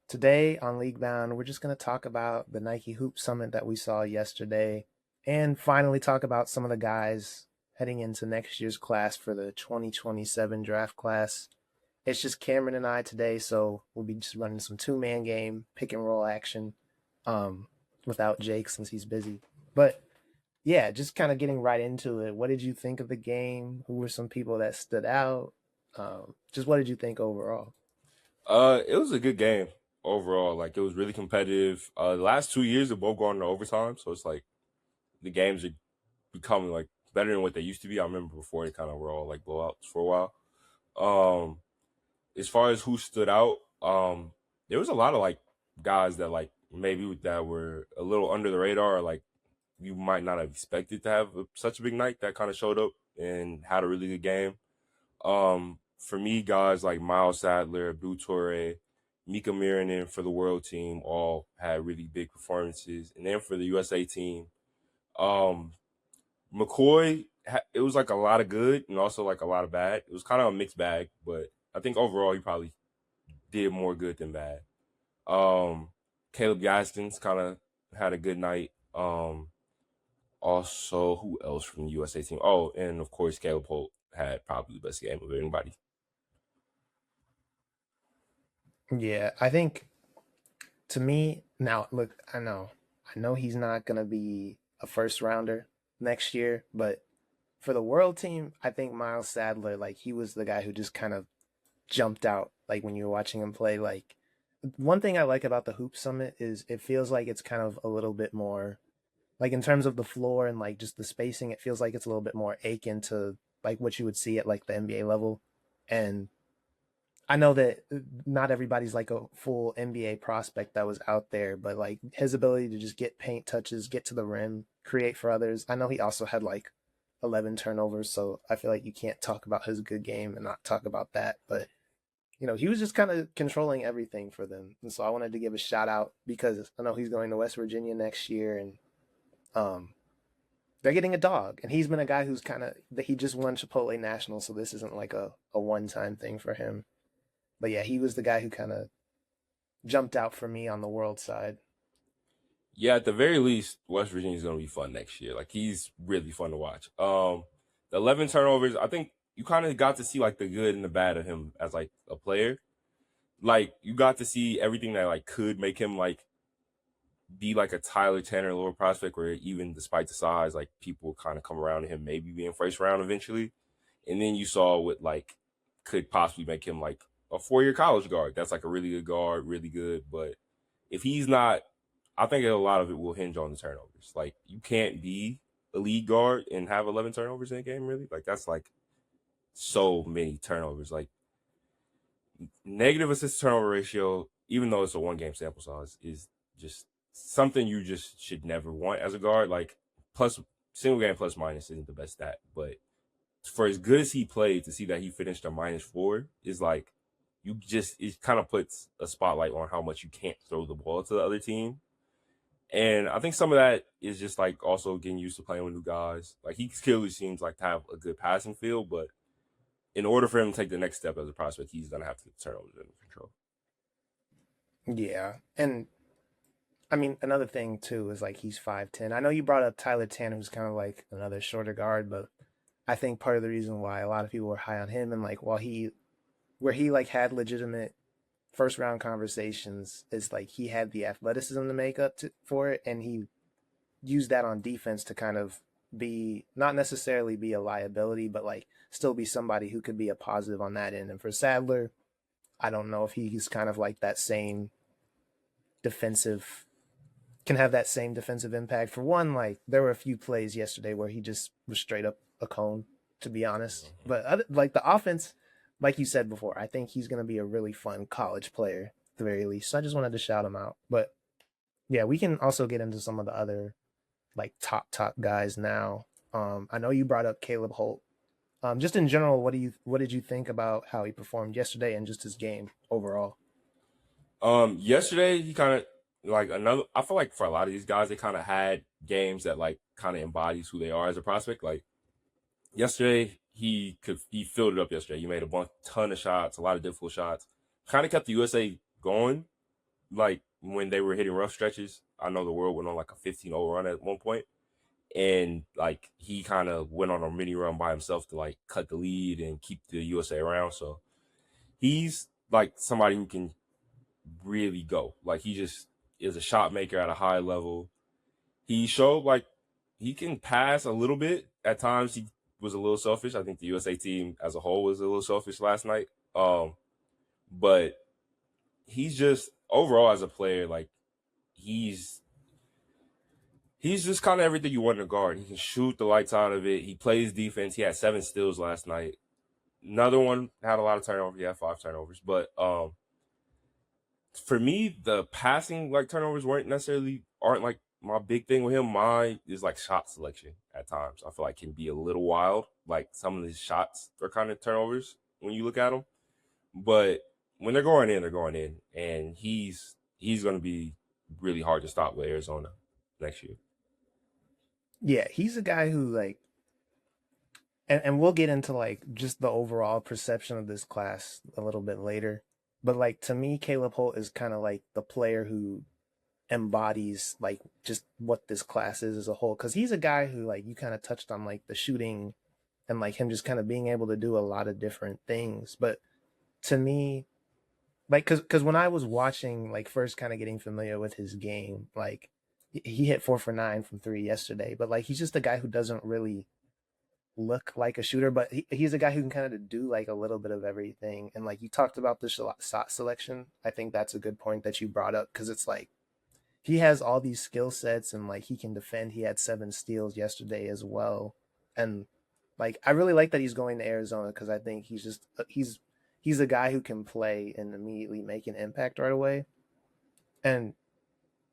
Today on League Bound, we're just going to talk about the Nike Hoop Summit that we saw yesterday and finally talk about some of the guys heading into next year's class for the 2027 draft class. It's just Cameron and I today, so we'll be just running some two-man game, pick and roll action um, without Jake since he's busy. But yeah, just kind of getting right into it. What did you think of the game? Who were some people that stood out? Just what did you think overall? It was a good game overall. Like it was really competitive. The last 2 years have both gone to overtime, so it's like the games are becoming like better than what they used to be. I remember before they kind of were all like blowouts for a while. Um, as far as who stood out, there was a lot of like guys that like maybe that were a little under the radar, or like you might not have expected to have such a big night that kind of showed up and had a really good game. For me, guys like Miles Sadler, Abdul Torre, Mika Mirinen for the world team all had really big performances. And then for the USA team, um, McCoy, it was like a lot of good and also like a lot of bad. It was kind of a mixed bag, but I think overall he probably did more good than bad. Um, Caleb Gaskins kind of had a good night. Also, who else from the USA team? Oh, and of course, Caleb Holt had probably the best game of anybody. Yeah, I think to me, now look, I know he's not gonna be a first rounder next year, but for the world team, I think Miles Sadler, like he was the guy who just kind of jumped out, like when you were watching him play. Like one thing I like about the Hoop Summit is it feels like it's kind of a little bit more, like in terms of the floor and like just the spacing, it feels like it's a little bit more akin to like what you would see at like the NBA level. And I know that not everybody's like a full NBA prospect that was out there, but like his ability to just get paint touches, get to the rim, create for others. I know he also had like 11 turnovers, so I feel like you can't talk about his good game and not talk about that. But he was just kind of controlling everything for them, and so I wanted to give a shout out because I know he's going to West Virginia next year, and um, they're getting a dog, and he's been a guy who's kind of that he just won Chipotle National, so this isn't like a one time thing for him. But yeah, he was the guy who kind of jumped out for me on the world side. Yeah, at the very least, West Virginia's gonna be fun next year. Like he's really fun to watch. The 11 turnovers, I think you kind of got to see like the good and the bad of him as like a player. Like you got to see everything that like could make him like be like a Tyler Tanner lower prospect, where even despite the size, like people kind of come around to him maybe being first round eventually. And then you saw what like could possibly make him like a 4 year college guard. That's like a really good guard, really good. But if he's not, I think a lot of it will hinge on the turnovers. Like you can't be a lead guard and have 11 turnovers in a game, really. Like that's like so many turnovers. Like negative assist turnover ratio, even though it's a 1 game sample size, is just something you just should never want as a guard. Like plus single game plus minus isn't the best stat, but for as good as he played, to see that he finished a -4 is like you just it kind of puts a spotlight on how much you can't throw the ball to the other team. And I think some of that is just like also getting used to playing with new guys. Like he clearly seems like to have a good passing field, but in order for him to take the next step as a prospect, he's gonna have to get turnovers under control. Yeah, and I mean another thing too is like he's 5'10". I know you brought up Tyler Tanner, who's kind of like another shorter guard, but I think part of the reason why a lot of people were high on him and like while he where he like had legitimate first round conversations is like he had the athleticism to make up for it, and he used that on defense to kind of be not necessarily be a liability, but like still be somebody who could be a positive on that end. And for Sadler, I don't know if he's kind of like that same defensive can have that same defensive impact. For one, like there were a few plays yesterday where he just was straight up a cone, to be honest. But like the offense, like you said before, I think he's going to be a really fun college player at the very least. So I just wanted to shout him out. But yeah, we can also get into some of the other like top guys now. I know you brought up Caleb Holt. Just in general, what did you think about how he performed yesterday and just his game overall? Yesterday he kind of like another. I feel like for a lot of these guys, they kind of had games that like kind of embodies who they are as a prospect. Like yesterday, he filled it up yesterday. He made a ton of shots, a lot of difficult shots. Kind of kept the USA going. like when they were hitting rough stretches. I know the world went on like a 15-0 run at one point, and like he kind of went on a mini run by himself to like cut the lead and keep the USA around. So he's like somebody who can really go. Like he just is a shot maker at a high level. He showed like he can pass a little bit. At times he was a little selfish. I think the USA team as a whole was a little selfish last night. But he's just overall as a player, like he's just kind of everything you want in a guard. He can shoot the lights out of it. He plays defense. He had 7 steals last night. Another one had a lot of turnovers. He had 5 turnovers. But for me, the passing like turnovers aren't like my big thing with him. Mine is like shot selection at times. I feel like can be a little wild. Like some of his shots are kind of turnovers when you look at them. But when they're going in, and he's going to be really hard to stop with Arizona next year. Yeah, he's a guy who like, and we'll get into like just the overall perception of this class a little bit later. But like to me, Caleb Holt is kind of like the player who embodies like just what this class is as a whole. Because he's a guy who like you kind of touched on like the shooting and like him just kind of being able to do a lot of different things. But to me, like because when I was watching like first kind of getting familiar with his game, like he hit 4 for 9 from three yesterday, but like he's just a guy who doesn't really look like a shooter, but he's a guy who can kind of do like a little bit of everything. And like you talked about the shot selection, I think that's a good point that you brought up because it's like he has all these skill sets and like he can defend. He had 7 steals yesterday as well, and like I really like that he's going to Arizona because I think he's a guy who can play and immediately make an impact right away. And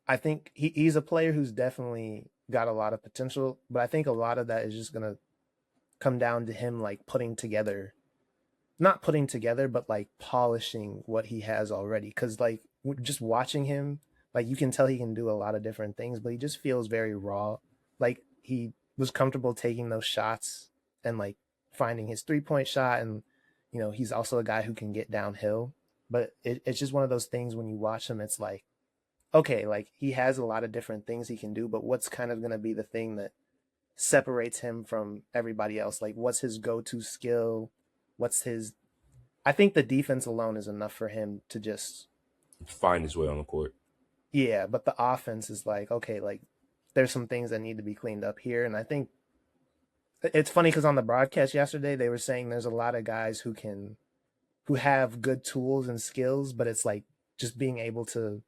I think he's a player who's definitely got a lot of potential, but I think a lot of that is just gonna come down to him like not putting together, but like polishing what he has already. Cause like just watching him, like you can tell he can do a lot of different things, but he just feels very raw. Like he was comfortable taking those shots and like finding his 3-point shot. And, he's also a guy who can get downhill. But it's just one of those things when you watch him, it's like, okay, like he has a lot of different things he can do, but what's kind of going to be the thing that separates him from everybody else? Like, what's his go-to skill? What's his? I think the defense alone is enough for him to just Find his way on the court. yeah. But the offense is like okay, like there's some things that need to be cleaned up here, and I think it's funny because on the broadcast yesterday they were saying there's a lot of guys who have good tools and skills, but it's like just being able to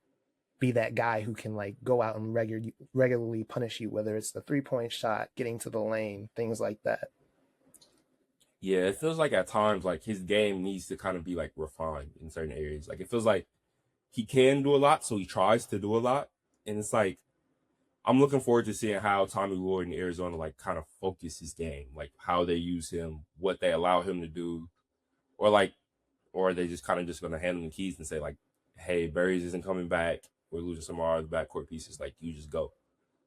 be that guy who can like go out and regularly punish you, whether it's the 3-point shot, getting to the lane, things like that. Yeah, it feels like at times like his game needs to kind of be like refined in certain areas. Like it feels like he can do a lot, so he tries to do a lot, and it's like I'm looking forward to seeing how Tommy Lloyd in Arizona like kind of focus his game, like how they use him, what they allow him to do, or like, or are they just kind of just going to hand him the keys and say like, hey, Berries isn't coming back, we're losing some of our backcourt pieces, like you just go.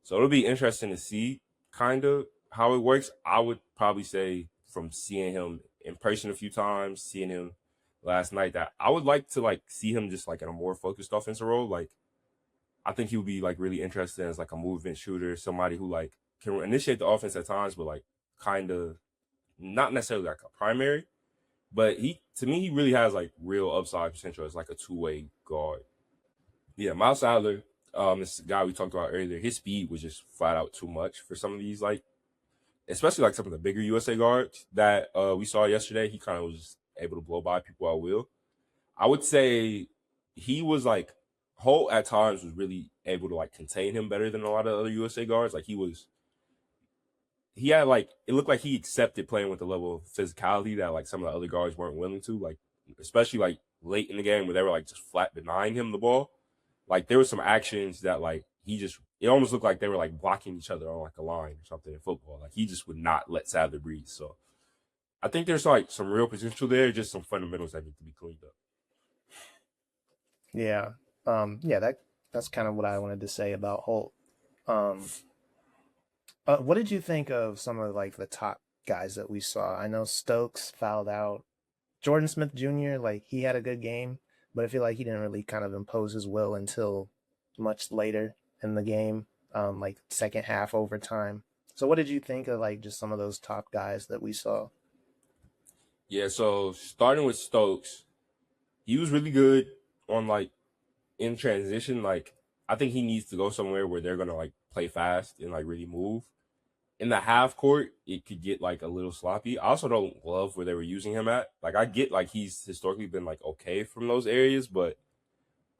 So it'll be interesting to see kind of how it works. I would probably say from seeing him in person a few times, seeing him last night, that I would like to like see him just like in a more focused offensive role. Like I think he would be like really interested as like a movement shooter, somebody who like can initiate the offense at times, but like kind of not necessarily like a primary. But he to me he really has like real upside potential as like a 2-way guard. Yeah, Miles Sadler, this guy we talked about earlier, his speed was just flat out too much for some of these like, especially like some of the bigger USA guards that we saw yesterday. He kind of was just able to blow by people at will. I would say he was like Holt at times was really able to like contain him better than a lot of other USA guards. Like he had like it looked like he accepted playing with a level of physicality that like some of the other guards weren't willing to. Like especially like late in the game where they were like just flat denying him the ball. Like there were some actions that like it almost looked like they were like blocking each other on like a line or something in football. Like he just would not let Sadler breathe. So I think there's like some real potential there, just some fundamentals that need to be cleaned up. Yeah. Yeah, that's kind of what I wanted to say about Holt. Um, what did you think of some of like the top guys that we saw? I know Stokes fouled out. Jordan Smith Jr., like he had a good game, but I feel like he didn't really kind of impose his will until much later in the game, like second half overtime. So what did you think of like just some of those top guys that we saw? Yeah, so starting with Stokes, he was really good on like in transition. Like I think he needs to go somewhere where they're gonna like play fast and like really move. In the half court, it could get like a little sloppy. I also don't love where they were using him at. Like I get like he's historically been like okay from those areas, but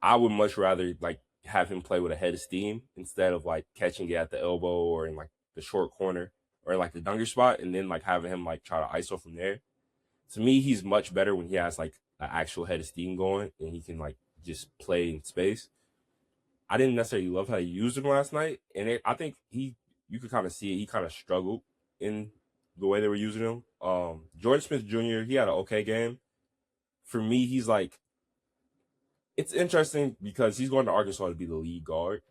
I would much rather like have him play with a head of steam instead of like catching it at the elbow or in like the short corner or in like the dunker spot and then like having him like try to ISO from there. To me, he's much better when he has like an actual head of steam going and he can like just play in space. I didn't necessarily love how he used him last night, and I think you could kind of see it. He kind of struggled in the way they were using him. Jordan Smith Jr. He had an okay game. For me, he's like it's interesting because he's going to Arkansas to be the lead guard.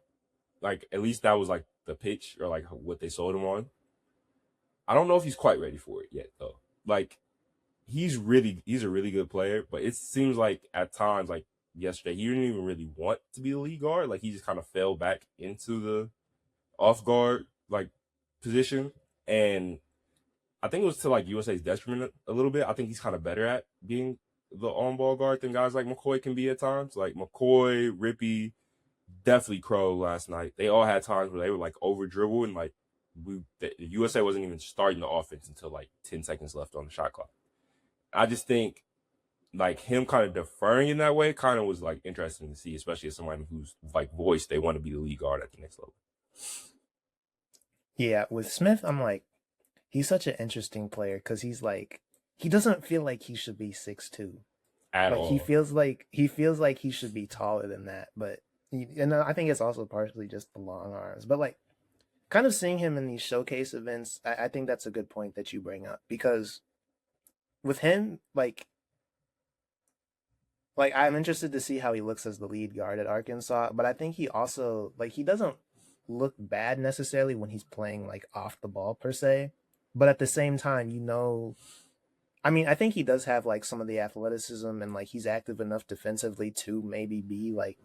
Like at least that was like the pitch or like what they sold him on. I don't know if he's quite ready for it yet though. Like he's a really good player, but it seems like at times like yesterday he didn't even really want to be the lead guard. Like he just kind of fell back into the off guard like position, and I think it was to like USA's detriment a little bit. I think he's kind of better at being the on ball guard than guys like McCoy can be at times. Like McCoy, Rippey, definitely Crow last night. They all had times where they were like over dribble and like the USA wasn't even starting the offense until like 10 seconds left on the shot clock. I just think like him kind of deferring in that way kind of was like interesting to see, especially as someone who's like voiced they want to be the lead guard at the next level. Yeah, with Smith, I'm like, he's such an interesting player because he's like, he doesn't feel like he should be 6'2". At Like all. he feels like he should be taller than that, but and I think it's also partially just the long arms. But like, kind of seeing him in these showcase events, I think that's a good point that you bring up because with him, like I'm interested to see how he looks as the lead guard at Arkansas, but I think he also like he doesn't look bad necessarily when he's playing like off the ball per se, but at the same time, I mean, I think he does have like some of the athleticism and like he's active enough defensively to maybe be like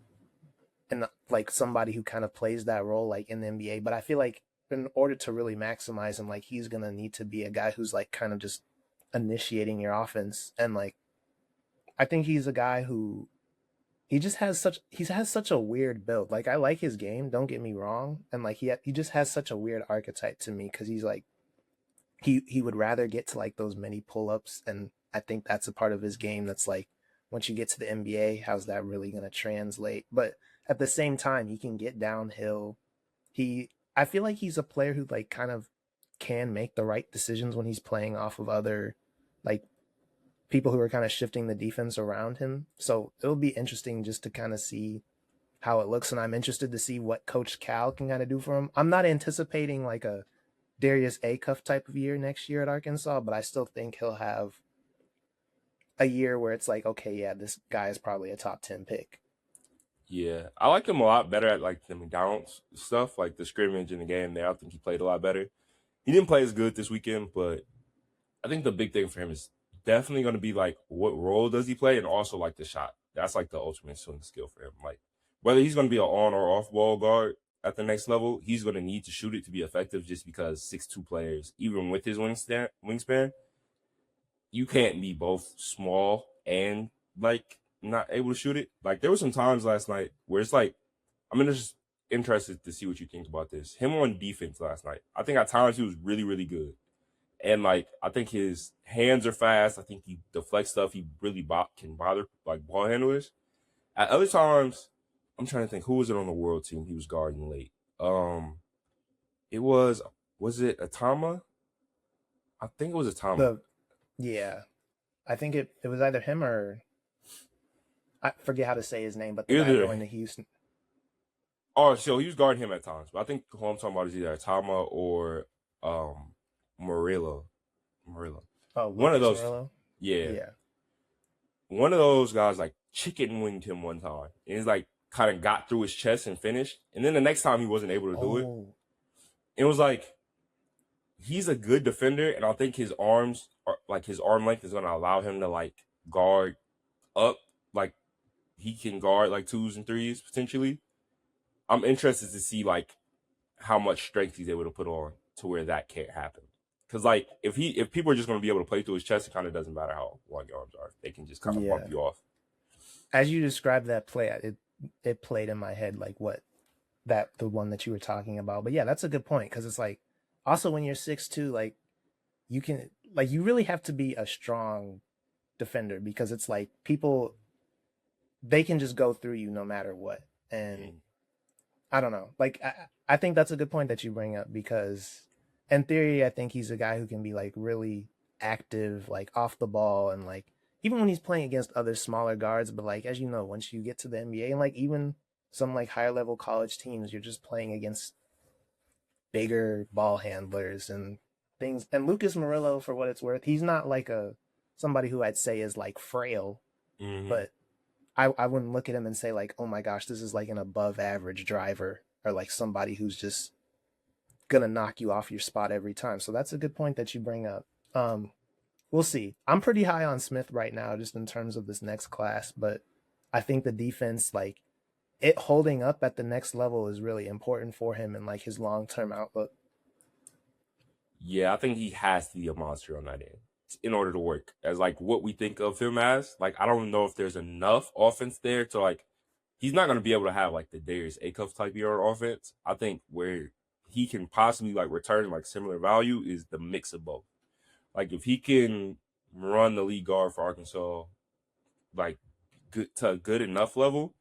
and like somebody who kind of plays that role like in the NBA, but I feel like in order to really maximize him, like he's gonna need to be a guy who's like kind of just initiating your offense and like I think he's a guy who he has such a weird build. Like I like his game, don't get me wrong, and like he just has such a weird archetype to me because he's like he would rather get to like those many pull-ups, and I think that's a part of his game that's like once you get to the NBA, how's that really going to translate? But at the same time, he can get downhill. I feel like he's a player who like kind of can make the right decisions when he's playing off of other like people who are kind of shifting the defense around him. So it'll be interesting just to kind of see how it looks, and I'm interested to see what Coach Cal can kind of do for him. I'm not anticipating like a Darius Acuff type of year next year at Arkansas, but I still think he'll have a year where it's like, okay, yeah, this guy is probably a top 10 pick. Yeah, I like him a lot better at like the McDonald's stuff, like the scrimmage in the game there. I think he played a lot better. He didn't play as good this weekend, but I think the big thing for him is definitely going to be like what role does he play and also like the shot. That's like the ultimate swing skill for him. Like whether he's going to be an on or off ball guard at the next level, he's going to need to shoot it to be effective just because 6'2" players, even with his wingspan, you can't be both small and like not able to shoot it. Like there were some times last night where it's like I'm just interested to see what you think about this. Him on defense last night. I think at times he was really, really good. And like I think his hands are fast. I think he deflects stuff. He really can bother like ball handlers. At other times, I'm trying to think who was it on the world team he was guarding late. It was it Atama? I think it was Atama. The Yeah, I think it was either him or I forget how to say his name, but the guy Either going to Houston. Oh, so he was guarding him at times, but I think who I'm talking about is either Atama or Murillo. Murillo. Oh, One of Lucas those, Orillo. yeah. Yeah. One of those guys like chicken winged him one time. And he's like kind of got through his chest and finished. And then the next time he wasn't able to do it. Oh, It was like he's a good defender, and I think his arm length is gonna allow him to like guard up. Like he can guard like twos and threes potentially. I'm interested to see like how much strength he's able to put on to where that can't happen. Because like if people are just going to be able to play through his chest, it kind of doesn't matter how long your arms are. They can just kind of bump Yeah. you off. As you described that play, it played in my head like what that the one that you were talking about. But yeah, that's a good point because it's like also when you're 6'2", like you can like you really have to be a strong defender because it's like people they can just go through you no matter what. And Mm. I don't know. Like I think that's a good point that you bring up because in theory I think he's a guy who can be like really active, like off the ball and like even when he's playing against other smaller guards, but like as you know, once you get to the NBA and like even some like higher level college teams, you're just playing against bigger ball handlers and things. And Lucas Murillo, for what it's worth, he's not like a somebody who I'd say is like frail, Mm-hmm. but I wouldn't look at him and say like, oh my gosh, this is like an above average driver or like somebody who's just gonna knock you off your spot every time. So that's a good point that you bring up. We'll see. I'm pretty high on Smith right now, just in terms of this next class, but I think the defense, like it holding up at the next level, is really important for him and like his long term outlook. Yeah, I think he has to be a monster on that end in order to work as like what we think of him as. Like, I don't know if there's enough offense there to like. He's not going to be able to have like the Darius Acuff type year on offense. I think where he can possibly like return like similar value is the mix of both. Like if he can run the lead guard for Arkansas, like good to a good enough level,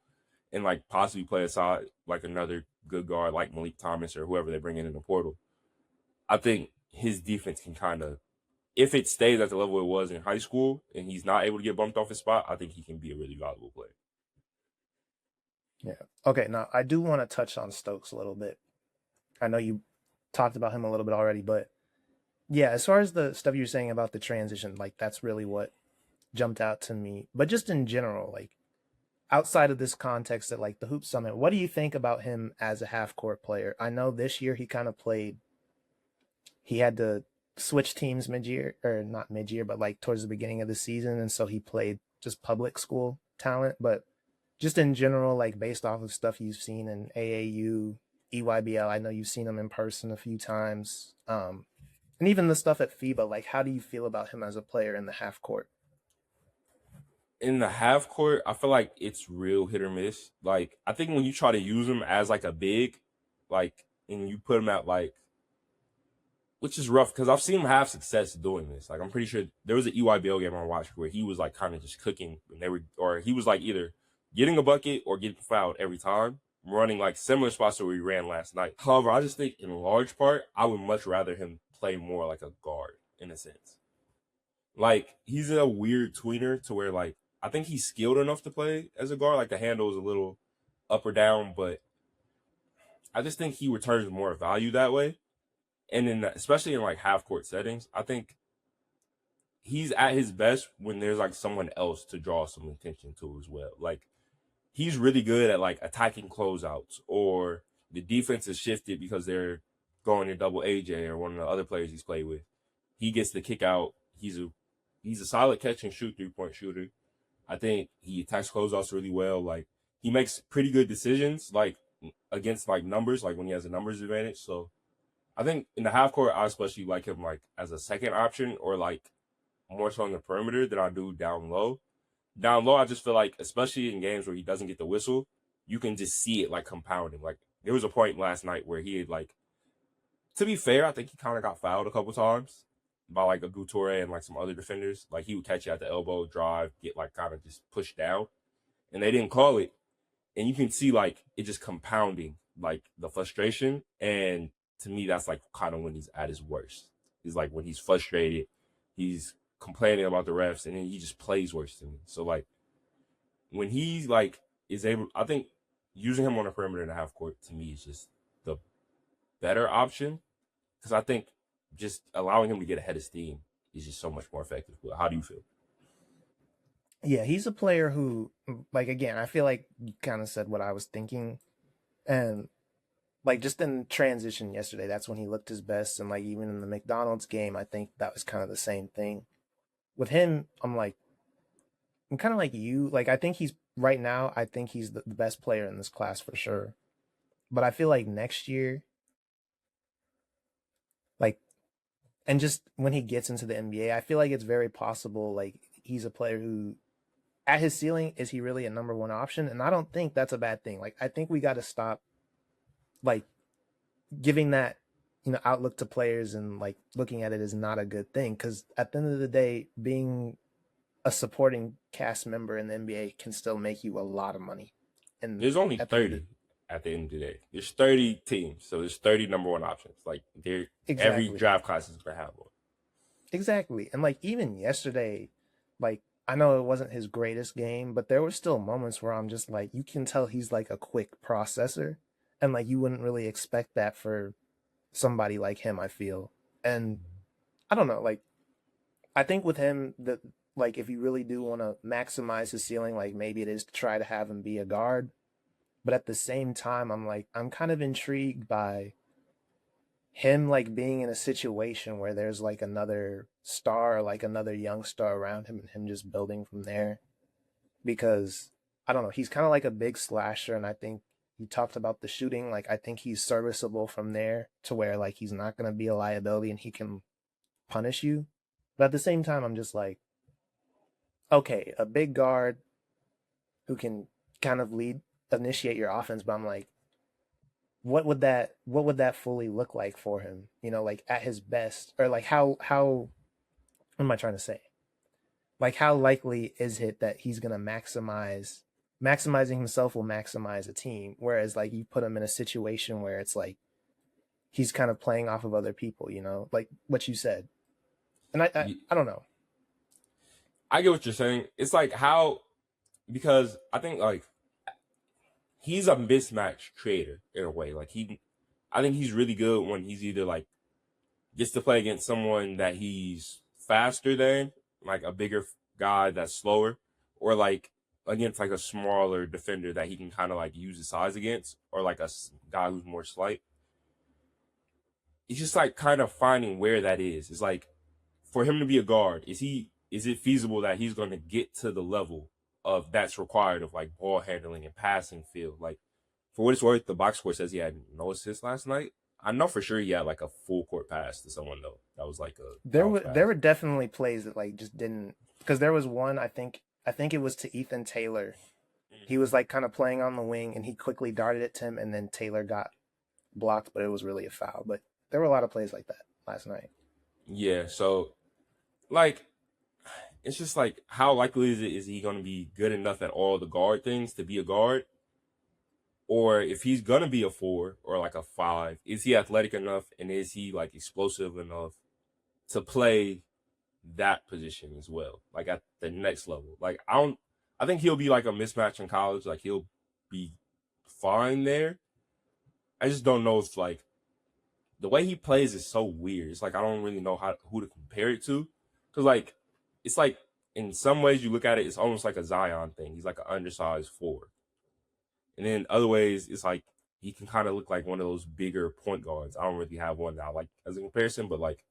and like possibly play aside like another good guard like Malik Thomas or whoever they bring in the portal, I think his defense can kind of, if it stays at the level it was in high school and he's not able to get bumped off his spot, I think he can be a really valuable player. Yeah. Okay. Now I do want to touch on Stokes a little bit. I know you talked about him a little bit already, but yeah, as far as the stuff you're saying about the transition, like that's really what jumped out to me. But just in general, like outside of this context at like the Hoop Summit, what do you think about him as a half court player? I know this year he kind of played, he had to switch teams mid year, or not mid year, but like towards the beginning of the season. And so he played just public school talent. But just in general, like based off of stuff you've seen in AAU, EYBL, I know you've seen him in person a few times. And even the stuff at FIBA, like how do you feel about him as a player in the half court? In the half court, I feel like it's real hit or miss. Like I think when you try to use him as like a big, like, and you put him at like, which is rough because I've seen him have success doing this. Like I'm pretty sure there was an EYBL game I watched where he was like kind of just cooking, and they were, or he was like either getting a bucket or getting fouled every time, running like similar spots to where he ran last night. However, I just think in large part, I would much rather him play more like a guard in a sense. Like he's a weird tweener to where like I think he's skilled enough to play as a guard. Like the handle is a little up or down, but I just think he returns more value that way. And in especially in like half court settings, I think he's at his best when there's like someone else to draw some attention to as well. Like he's really good at like attacking closeouts, or the defense is shifted because they're going to double AJ or one of the other players he's played with. He gets the kick out. He's a solid catch and shoot 3-point shooter. I think he attacks closeouts really well. Like he makes pretty good decisions, like against like numbers, like when he has a numbers advantage. So I think in the half court, I especially like him like as a second option, or like more so on the perimeter than I do down low. Down low, I just feel like, especially in games where he doesn't get the whistle, you can just see it like compounding. Like there was a point last night where he had like, to be fair, I think he kind of got fouled a couple times by like a Gouture and like some other defenders. Like he would catch you at the elbow, drive, get like kind of just pushed down, and they didn't call it. And you can see like it just compounding, like the frustration. And to me, that's like kind of when he's at his worst. He's like when he's frustrated, he's complaining about the refs, and then he just plays worse to me. So like when he like is able, I think using him on the perimeter in the half court to me is just the better option, because I think just allowing him to get ahead of steam is just so much more effective. But how do you feel? Yeah, he's a player who, like, again, I feel like you kind of said what I was thinking. And, like, just in transition yesterday, that's when he looked his best. And, like, even in the McDonald's game, I think that was kind of the same thing. With him, I'm kind of like you. Like, I think he's right now, I think he's the best player in this class for sure. But I feel like next year, like, and just when he gets into the NBA, I feel like it's very possible, like, he's a player who, at his ceiling, is he really a number one option? And I don't think that's a bad thing. Like, I think we got to stop, like, giving that, outlook to players and, like, looking at it as not a good thing. Because at the end of the day, being a supporting cast member in the NBA can still make you a lot of money. And There's only at the end of 30 at the end of the day. There's 30 teams, so there's 30 number one options. Like every exactly, draft class is gonna have one. exactly. And like even yesterday, like I know it wasn't his greatest game, but there were still moments where I'm just like, you can tell he's like a quick processor, and like you wouldn't really expect that for somebody like him, I feel. And I don't know, like I think with him that like if you really do want to maximize his ceiling, like maybe it is to try to have him be a guard. But at the same time, I'm like, I'm kind of intrigued by him like being in a situation where there's like another star, like another young star around him, and him just building from there. Because I don't know, he's kind of like a big slasher, and I think you talked about the shooting. Like I think he's serviceable from there to where like he's not gonna be a liability and he can punish you. But at the same time, I'm just like, okay, a big guard who can kind of initiate your offense, but I'm like, what would that fully look like for him? Like at his best, or like how what am I trying to say? Like how likely is it that he's gonna maximizing himself will maximize a team, whereas like you put him in a situation where it's like he's kind of playing off of other people, like what you said. And I don't know. I get what you're saying. It's like how because I think like he's a mismatch creator in a way. Like I think he's really good when he's either like gets to play against someone that he's faster than, like a bigger guy that's slower, or like against like a smaller defender that he can kind of like use his size against, or like a guy who's more slight. It's just like kind of finding where that is. It's like for him to be a guard, is it feasible that he's going to get to the level of that's required of like ball handling and passing field? Like for what it's worth, the box score says he had no assists last night. I know for sure he had like a full court pass to someone though. That was like a There bounce were there pass. were definitely plays that like just didn't, because there was one, I think it was to Ethan Taylor. He was like kind of playing on the wing and he quickly darted it to him, and then Taylor got blocked, but it was really a foul. But there were a lot of plays like that last night. Yeah, so like it's just like how likely is he going to be good enough at all the guard things to be a guard? Or if he's gonna be a 4 or like a 5, is he athletic enough and is he like explosive enough to play that position as well, like at the next level? Like I think he'll be like a mismatch in college. Like he'll be fine there. I just don't know if like the way he plays is so weird. It's like I don't really know who to compare it to, because like it's like in some ways you look at it, it's almost like a Zion thing. He's like an undersized 4. And then other ways, it's like he can kind of look like one of those bigger point guards. I don't really have one that I like as a comparison, but like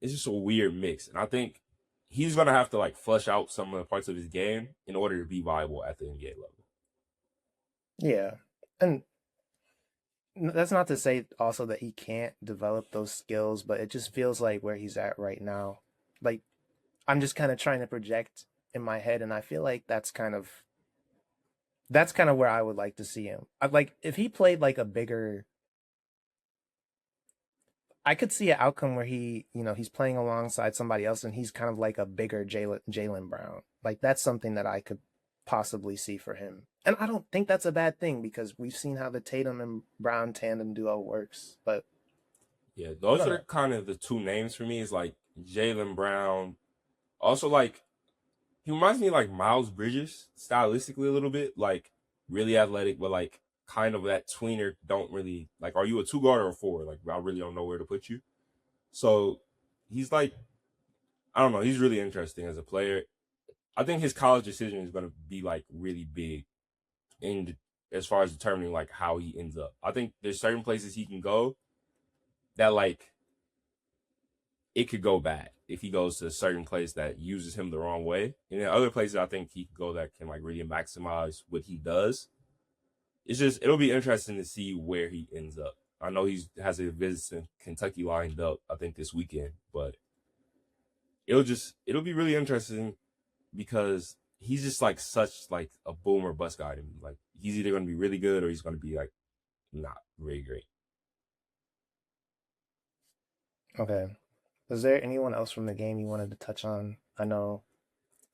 it's just a weird mix. And I think he's gonna have to like flush out some of the parts of his game in order to be viable at the NBA level. Yeah. And that's not to say also that he can't develop those skills, but it just feels like where he's at right now. Like I'm just kind of trying to project in my head, and I feel like that's kind of where I would like to see him. I'd like if he played like a bigger, I could see an outcome where he's playing alongside somebody else and he's kind of like a bigger Jalen Brown. Like that's something that I could possibly see for him. And I don't think that's a bad thing because we've seen how the Tatum and Brown tandem duo works. But Yeah, I those don't are know. kind of the two names for me. Is like Jalen Brown. Also, like he reminds me of like Miles Bridges stylistically a little bit, like really athletic, but like kind of that tweener. Don't really like. Are you a 2 guard or a 4? Like I really don't know where to put you. So he's like I don't know. He's really interesting as a player. I think his college decision is going to be like really big in as far as determining like how he ends up. I think there's certain places he can go that like it could go bad. if he goes to a certain place that uses him the wrong way. And then other places I think he could go that can like really maximize what he does. It's just it'll be interesting to see where he ends up. I know he has a visit to Kentucky lined up, I think this weekend, but it'll be really interesting because he's just like such like a boom or bust guy to me. Like he's either going to be really good or he's going to be like not really great. Okay. Was there anyone else from the game you wanted to touch on? I know.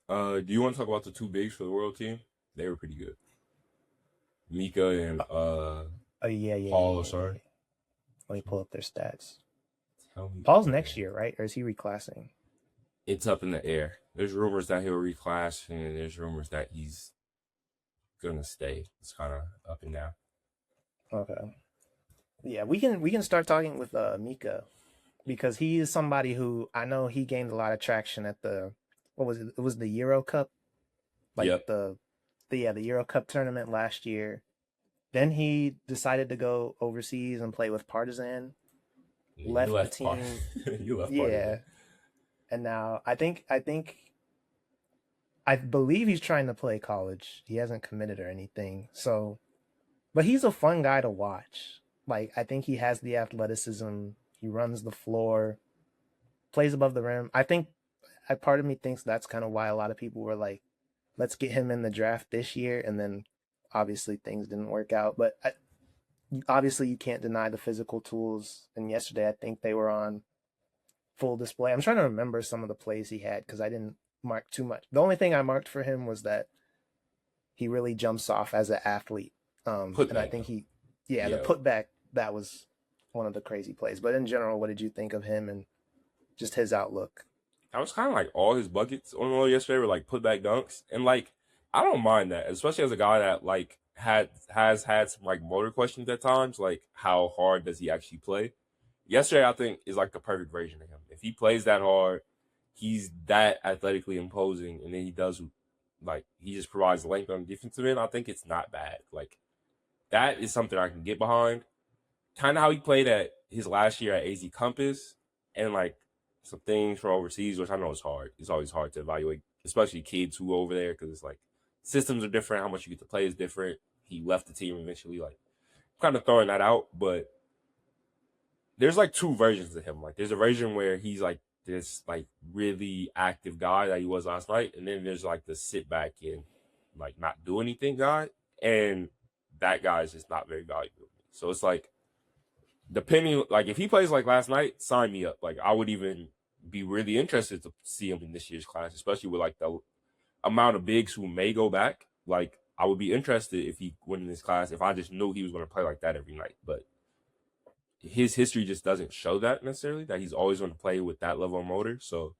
Do you want to talk about the two bigs for the world team? They were pretty good. Mika and Oh yeah, Paul. yeah. Sorry, Let me pull up their stats. tell me. Paul's next year, right? Or is he reclassing? It's up in the air. There's rumors that he'll reclass, and there's rumors that he's gonna stay. It's kind of up and down. Okay. Yeah, we can start talking with Mika because he is somebody who I know he gained a lot of traction at the what was it? It was the Euro Cup, like Yep. the Euro Cup tournament last year. Then he decided to go overseas and play with Partizan. You Left the left part. team. You left part of Yeah, it. and now I believe he's trying to play college. He hasn't committed or anything. So, but he's a fun guy to watch. Like I think he has the athleticism. He runs the floor, plays above the rim. I think part of me thinks that's kind of why a lot of people were like, let's get him in the draft this year. And then obviously things didn't work out. But obviously you can't deny the physical tools. And yesterday I think they were on full display. I'm trying to remember some of the plays he had because I didn't mark too much. The only thing I marked for him was that he really jumps off as an athlete. Put And I back. think the Yeah. putback, that was one of the crazy plays. But in general, what did you think of him and just his outlook? That was kind of like all his buckets on the road yesterday were like putback dunks, and like I don't mind that, especially as a guy that like has had some like motor questions at times. Like how hard does he actually play? Yesterday, I think is like the perfect version of him. If he plays that hard, he's that athletically imposing, and then he does like he just provides length on the defensive end. I think it's not bad. Like that is something I can get behind. Kind of how he played at his last year at AZ Compass, and like some things from overseas, which I know is hard. It's always hard to evaluate, especially kids who go over there because it's like systems are different. How much you get to play is different. He left the team eventually. Like kind of throwing that out, but there's like two versions of him. Like there's a version where he's like this like really active guy that he was last night, and then there's like the sit back and like not do anything guy, and that guy is just not very valuable. So it's like depending, like if he plays like last night, sign me up. Like I would even be really interested to see him in this year's class, especially with like the amount of bigs who may go back. Like I would be interested if he went in this class if I just knew he was going to play like that every night. But his history just doesn't show that necessarily, that he's always going to play with that level of motor. So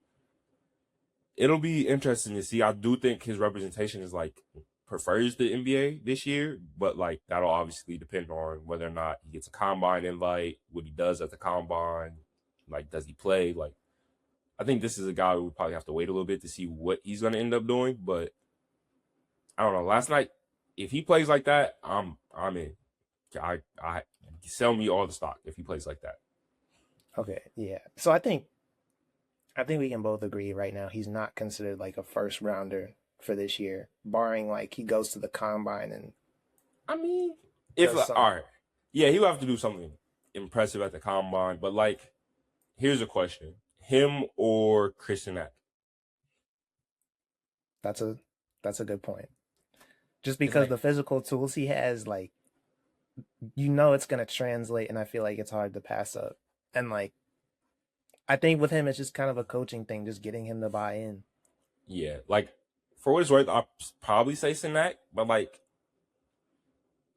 it'll be interesting to see. I do think his representation is like prefers the NBA this year, but like that'll obviously depend on whether or not he gets a combine invite, what he does at the combine, like does he play? Like I think this is a guy who would probably have to wait a little bit to see what he's going to end up doing. But I don't know. Last night, if he plays like that, I'm in. I sell me all the stock if he plays like that. Okay, yeah. So I think we can both agree right now he's not considered like a first rounder for this year, barring like he goes to the combine and I mean, if does all something. right, yeah, he'll have to do something impressive at the combine. But like, here's a question: him or Christian Ack? That's a good point. Just It's because like the physical tools he has, like you know it's gonna translate, and I feel like it's hard to pass up. And like I think with him, it's just kind of a coaching thing, just getting him to buy in. yeah, like for what it's worth, I'll probably say Sinak, but like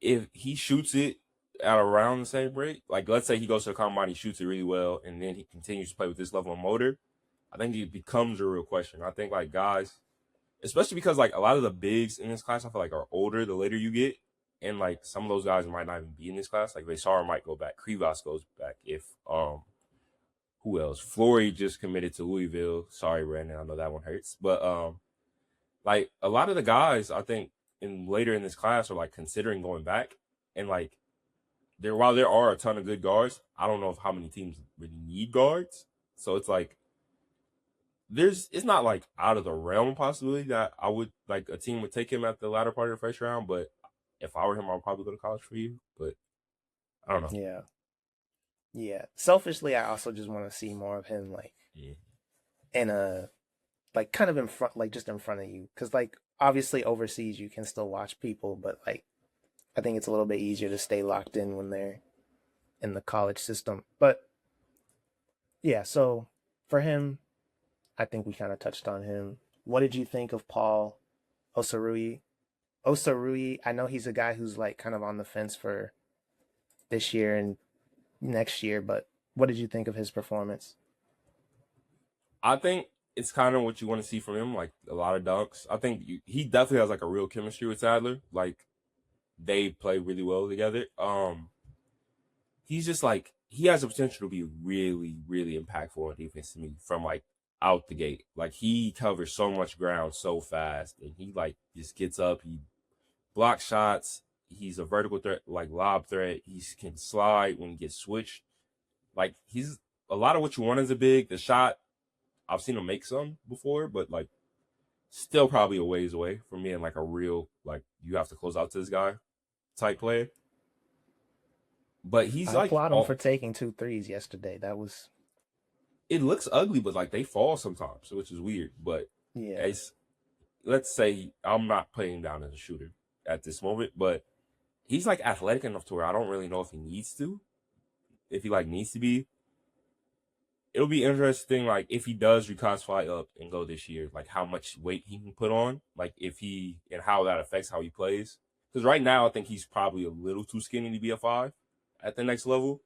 if he shoots it at around the same rate, like let's say he goes to the combine, he shoots it really well, and then he continues to play with this level of motor, I think it becomes a real question. I think like guys, especially because like a lot of the bigs in this class, I feel like are older the later you get, and like some of those guys might not even be in this class. Like Vesara might go back, Krivas goes back. If who else? Flory just committed to Louisville. Sorry, Brandon, I know that one hurts, but like a lot of the guys I think in later in this class are like considering going back, and like while there are a ton of good guards, I don't know if how many teams really need guards. So it's like it's not like out of the realm of possibility that I would like a team would take him at the latter part of the first round. But if I were him, I'd probably go to college for you. But I don't know. Yeah. Yeah. Selfishly, I also just want to see more of him like Yeah. in a like kind of in front, like just in front of you, because like obviously overseas you can still watch people, but like I think it's a little bit easier to stay locked in when they're in the college system. But yeah, so for him, I think we kind of touched on him. What did you think of Paul Osarui? Osarui, I know he's a guy who's like kind of on the fence for this year and next year, but what did you think of his performance? I think it's kind of what you want to see from him, like a lot of dunks. I think he definitely has like a real chemistry with Sadler. Like they play really well together. He's just like he has the potential to be really, really impactful on defense to me from like out the gate. Like he covers so much ground so fast, and he like just gets up. He blocks shots. He's a vertical threat, like lob threat. He can slide when he gets switched. Like he's a lot of what you want as a big. The shot I've seen him make some before, but like still probably a ways away from being like a real like you have to close out to this guy type player. But he's I like applaud him for all, taking two threes yesterday. That was it looks ugly, but like they fall sometimes, which is weird. But yeah. it's let's say I'm not putting him down as a shooter at this moment, but he's like athletic enough to where I don't really know if he needs to, if he like needs to be. It'll be interesting, like if he does reclassify up and go this year, like how much weight he can put on, like if he and how that affects how he plays. Because right now, I think he's probably a little too skinny to be a 5 at the next level.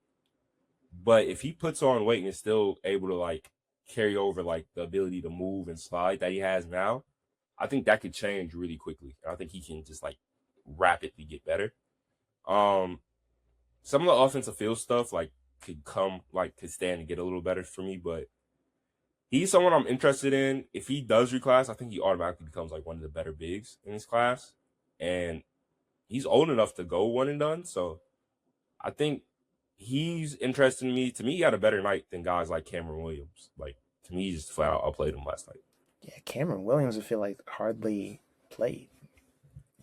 But if he puts on weight and is still able to like carry over like the ability to move and slide that he has now, I think that could change really quickly. I think he can just like rapidly get better. Um, some of the offensive field stuff like could stand to get a little better for me, but he's someone I'm interested in. If he does reclass, I think he automatically becomes like one of the better bigs in his class. And he's old enough to go one and done. So I think he's interesting to me. To me, he had a better night than guys like Cameron Williams. Like to me, he just flat out outplayed him last night. Yeah, Cameron Williams, I feel like hardly played.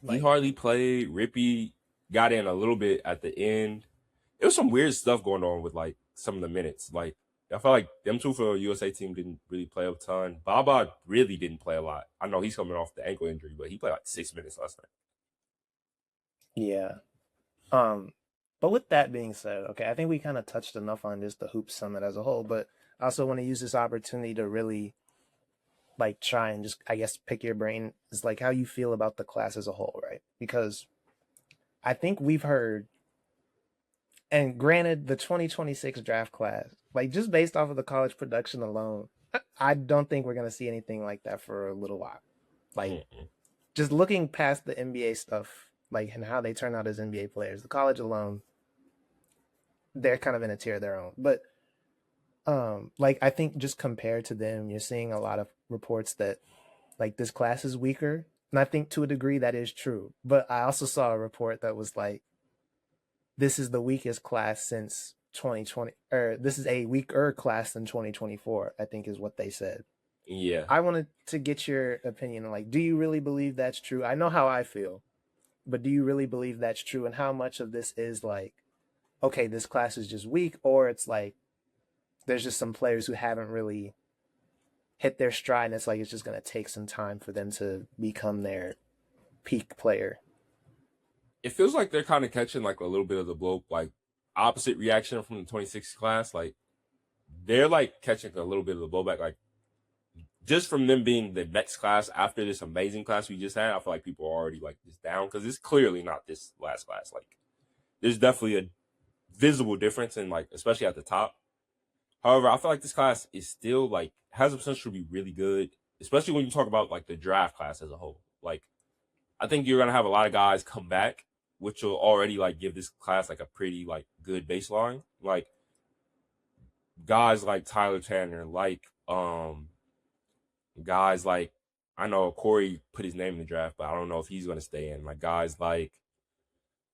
He Like, hardly played. Rippy got in a little bit at the end. There was some weird stuff going on with like some of the minutes. Like I felt like them two for the USA team didn't really play a ton. Baba really didn't play a lot. I know he's coming off the ankle injury, but he played like 6 minutes last night. yeah. Um, but with that being said, okay, I think we kind of touched enough on just the hoop summit as a whole, but I also want to use this opportunity to really like try and just I guess pick your brain is like how you feel about the class as a whole, right? Because I think we've heard and granted the 2026 draft class, like just based off of the college production alone, I don't think we're going to see anything like that for a little while. Like Mm-mm. just looking past the NBA stuff, like and how they turn out as NBA players, the college alone, they're kind of in a tier of their own. But like I think just compared to them, you're seeing a lot of reports that like this class is weaker. And I think to a degree that is true. But I also saw a report that was like this is the weakest class since 2020 or this is a weaker class than 2024, I think is what they said. Yeah. I wanted to get your opinion on like do you really believe that's true? I know how I feel, but do you really believe that's true and how much of this is like okay, this class is just weak or it's like there's just some players who haven't really hit their stride and it's like it's just going to take some time for them to become their peak player. It feels like they're kind of catching like a little bit of the blow, like opposite reaction from the 26 class. Like they're like catching a little bit of the blowback, like just from them being the next class after this amazing class we just had. I feel like people are already like this down because it's clearly not this last class. Like there's definitely a visible difference in like, especially at the top. However, I feel like this class is still like has the potential to be really good, especially when you talk about like the draft class as a whole. Like I think you're gonna have a lot of guys come back, which will already like give this class like a pretty like good baseline. Like guys like Tyler Tanner, like guys like I know Corey put his name in the draft, but I don't know if he's gonna stay in. Like guys like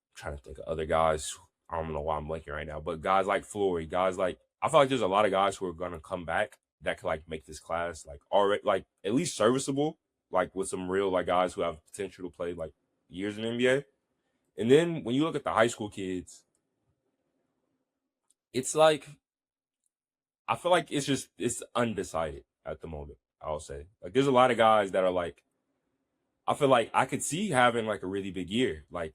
I'm trying to think of other guys. I don't know why I'm blanking right now, but guys like Flory, guys like I feel like there's a lot of guys who are gonna come back that could like make this class like already like at least serviceable, like with some real like guys who have potential to play like years in the NBA. And then when you look at the high school kids, it's like I feel like it's undecided at the moment. I'll say like there's a lot of guys that are like I feel like I could see having like a really big year. Like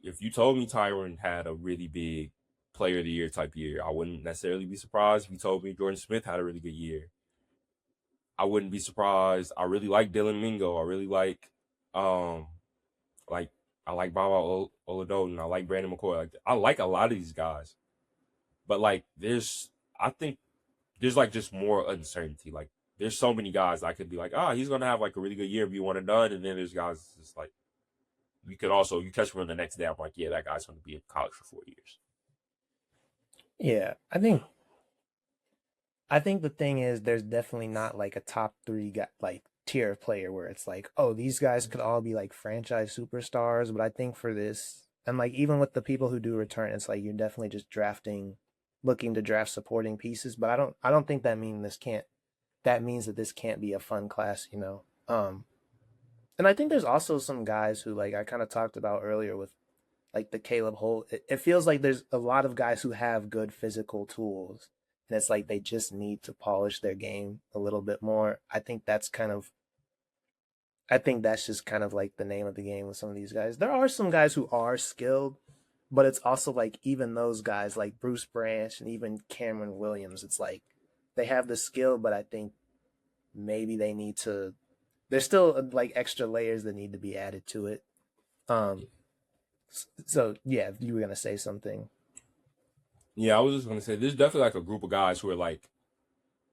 if you told me Tyron had a really big player of the year type year, I wouldn't necessarily be surprised. If you told me Jordan Smith had a really good year, I wouldn't be surprised. I really like Dylan Mingo. I really um like I like Baba Oladoden. I like Brandon McCoy. Like I like a lot of these guys. But like I think there's like just more uncertainty. Like there's so many guys I could be like, he's gonna have like a really good year if you want it done. And then there's guys just like you catch me on the next day. I'm like, yeah, that guy's gonna be in college for 4 years. Yeah, I think the thing is there's definitely not like a top three guy, like tier of player where it's like, oh, these guys could all be like franchise superstars. But I think for this, and like even with the people who do return, it's like you're definitely just looking to draft supporting pieces. But I don't think that means that this can't be a fun class, you know. And I think there's also some guys who like I kind of talked about earlier with like the Caleb Holt. It feels like there's a lot of guys who have good physical tools, and it's like they just need to polish their game a little bit more. I think that's just kind of like the name of the game with some of these guys. There are some guys who are skilled, but it's also like even those guys like Bruce Branch and even Cameron Williams, it's like they have the skill, but I think maybe there's still like extra layers that need to be added to it. Um, so yeah, you were gonna say something. Yeah, I was just gonna say there's definitely like a group of guys who are like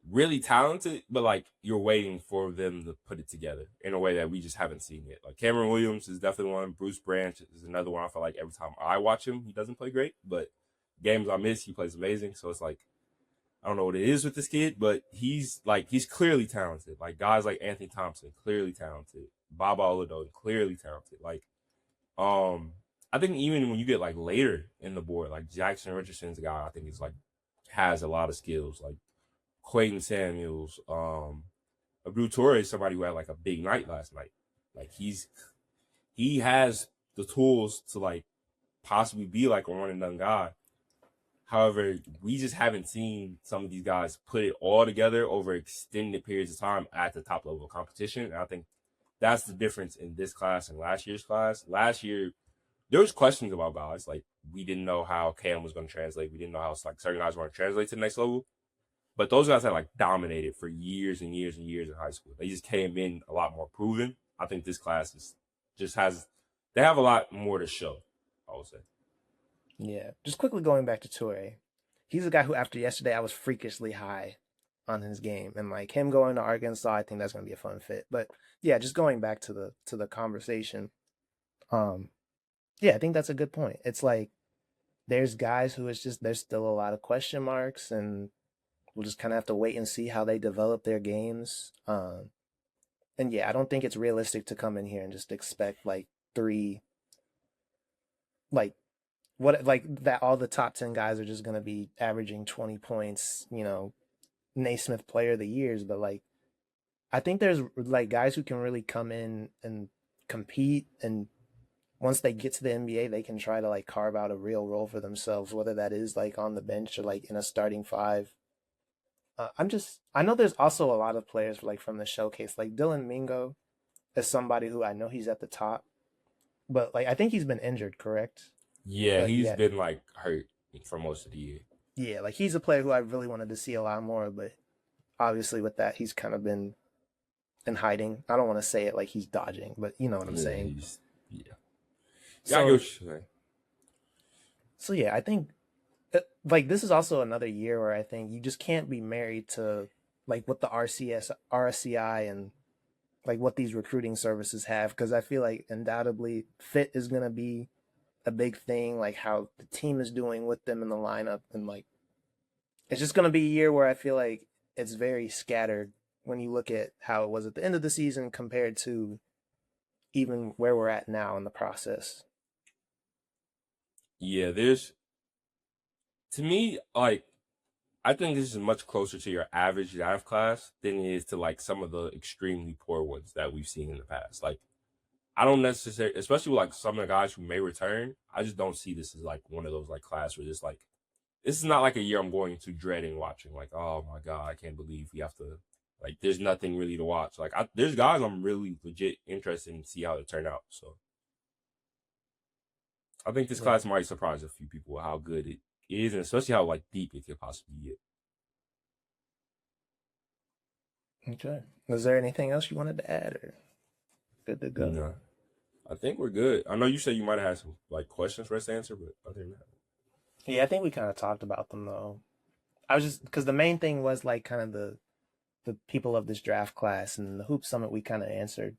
really talented, but like you're waiting for them to put it together in a way that we just haven't seen yet. Like Cameron Williams is definitely one. Bruce Branch is another one. I feel like every time I watch him, he doesn't play great, but games I miss, he plays amazing. So it's like I don't know what it is with this kid, but he's clearly talented. Like guys like Anthony Thompson, clearly talented. Baba Oladoden, clearly talented. Like I think even when you get like later in the board, like Jackson Richardson's a guy I think is like has a lot of skills. Like Quayton Samuels, Abdul Torre is somebody who had like a big night last night. Like he has the tools to like possibly be like a one and done guy. However, we just haven't seen some of these guys put it all together over extended periods of time at the top level of competition. And I think that's the difference in this class and last year's class. Last year, there was questions about guys. Like, we didn't know how Cam was going to translate. We didn't know how like certain guys were going to translate to the next level. But those guys had like dominated for years and years and years in high school. They just came in a lot more proven. I think this class they have a lot more to show, I would say. Yeah, just quickly going back to Toure, he's a guy who after yesterday I was freakishly high on his game, and like him going to Arkansas, I think that's going to be a fun fit. But yeah, just going back to the conversation, um, yeah, I think that's a good point. It's like there's guys who it's just there's still a lot of question marks, and we'll just kind of have to wait and see how they develop their games. And yeah, I don't think it's realistic to come in here and just expect like three, like what like that all the top 10 guys are just going to be averaging 20 points, you know, Naismith player of the years. But like I think there's like guys who can really come in and compete, and once they get to the NBA they can try to like carve out a real role for themselves, whether that is like on the bench or like in a starting five. I know there's also a lot of players like from the showcase, like Dylan Mingo is somebody who I know he's at the top, but like I think he's been injured, correct? Yeah, But he's yeah, been like hurt for most of the year. yeah, like he's a player who I really wanted to see a lot more, but obviously with that he's kind of been in hiding. I don't want to say it like he's dodging, but you know what I'm Yeah, saying. yeah. Yeah, I get So what you're saying. so yeah, I think like this is also another year where I think you just can't be married to like what the RSCI and like what these recruiting services have, because I feel like undoubtedly fit is going to be a big thing, like how the team is doing with them in the lineup, and like it's just going to be a year where I feel like it's very scattered when you look at how it was at the end of the season compared to even where we're at now in the process. Yeah, there's to me like I think this is much closer to your average draft class than it is to like some of the extremely poor ones that we've seen in the past. Like I don't necessarily, especially with like some of the guys who may return. I just don't see this as like one of those like class where it's like this is not like a year I'm going to dreading watching. Like, oh my god, I can't believe we have to. Like, there's nothing really to watch. Like, there's guys I'm really legit interested in see how they turn out. So, I think this Yeah. class might surprise a few people how good it is, and especially how like deep it could possibly get. Okay. Was there anything else you wanted to add, or good to go? No, I think we're good. I know you said you might have had some like questions for us to answer, but other than that, Yeah, I think we kind of talked about them though. I was just because the main thing was like kind of the people of this draft class and the hoop summit we kind of answered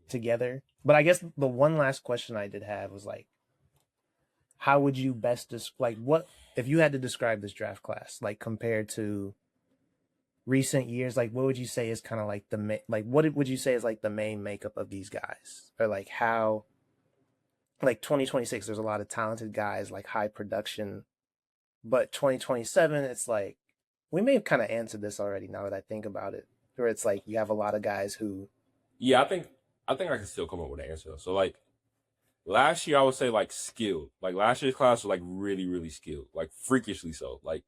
together. But I guess the one last question I did have was like, how would you best like what if you had to describe this draft class like compared to recent years? Like, what would you say is kind of like like what would you say is like the main makeup of these guys, or like how like 2026 there's a lot of talented guys like high production, but 2027 it's like we may have kind of answered this already now that I think about it, where it's like you have a lot of guys who yeah, I think I can still come up with an answer. So like last year, I would say like skilled. Like last year's class was like really really skilled, like freakishly so. Like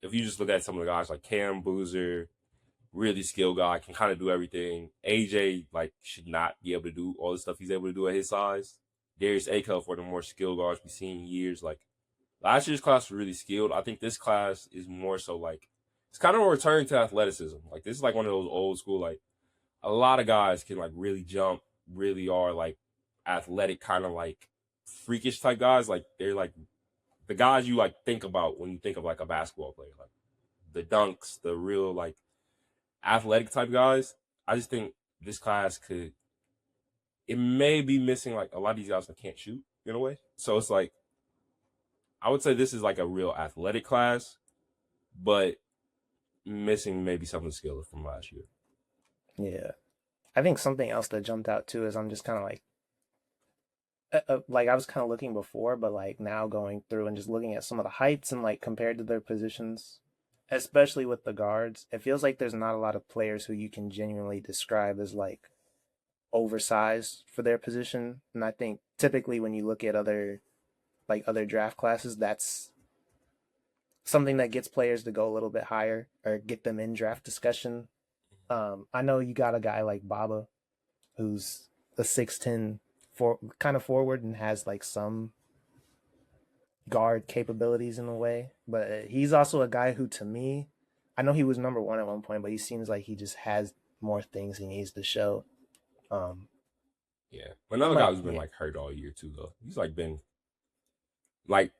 if you just look at some of the guys like Cam Boozer, really skilled guy, can kind of do everything. AJ like should not be able to do all the stuff he's able to do at his size. Darius Akel for the more skilled guards we've seen in years. Like last year's class was really skilled. I think this class is more so like it's kind of a return to athleticism. Like this is like one of those old school like a lot of guys can like really jump, really are like athletic, kind of like freakish type guys. Like they're like the guys you like think about when you think of like a basketball player, like the dunks, the real like athletic type guys. I just think this class could it may be missing like a lot of these guys that can't shoot in a way. So it's like I would say this is like a real athletic class, but missing maybe some of the skill from last year. yeah. I think something else that jumped out too is I'm just kind of like I was kind of looking before, but like now going through and just looking at some of the heights and like compared to their positions, especially with the guards, it feels like there's not a lot of players who you can genuinely describe as like oversized for their position. And I think typically when you look at other draft classes, that's something that gets players to go a little bit higher or get them in draft discussion. I know you got a guy like Baba who's a 6'10" for kind of forward and has like some guard capabilities in a way, but he's also a guy who to me, I know he was number one at one point, but he seems like he just has more things he needs to show. Um, Yeah. But another guy like who's been yeah, like hurt all year too though. He's like been like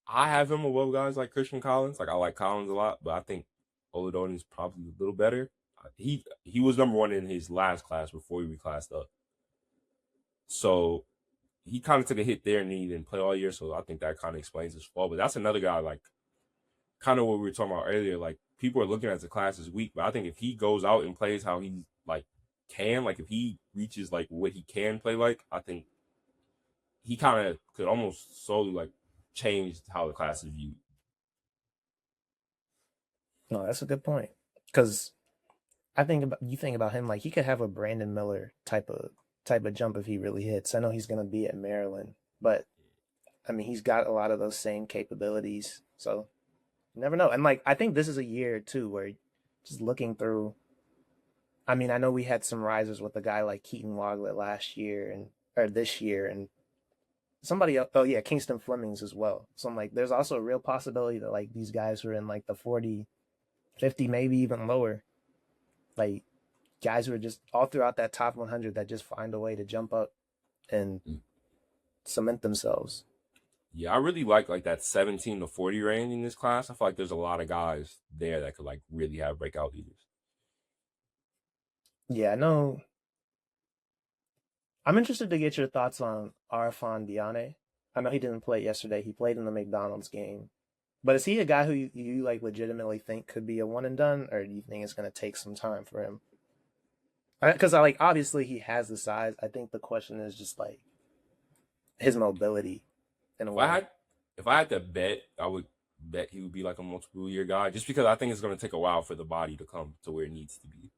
I have him above guys like Christian Collins. Like I like Collins a lot, but I think Oludoni probably a little better. He was number one in his last class before he reclassed up. So he kind of took a hit there and he didn't play all year. So I think that kind of explains his fall. But that's another guy like kind of what we were talking about earlier. Like people are looking at the class as weak, but I think if he goes out and plays how he like can, like if he reaches like what he can play like, I think he kind of could almost solely like change how the class is viewed. no, that's a good point because I think about you think about him like he could have a Brandon Miller type of jump if he really hits. I know he's gonna be at Maryland, but I mean he's got a lot of those same capabilities. So you never know. And like I think this is a year too where just looking through. I mean I know we had some risers with a guy like Keaton Woglet last year and or this year and somebody else. Oh yeah, Kingston Flemings as well. So I'm like, there's also a real possibility that like these guys who are in like the 40, 50, maybe even lower, like guys who are just all throughout that top 100 that just find a way to jump up and cement themselves. Yeah, I really like that 17 to 40 range in this class. I feel like there's a lot of guys there that could like really have breakout leaders. Yeah, I know. I'm interested to get your thoughts on Arfan Diane. I know he didn't play yesterday. He played in the McDonald's game. But is he a guy who you like legitimately think could be a one and done, or do you think it's going to take some time for him? Because I like obviously he has the size. I think the question is just like his mobility in a If I way. had if I had to bet, I would bet he would be like a multiple year guy, just because I think it's going to take a while for the body to come to where it needs to be.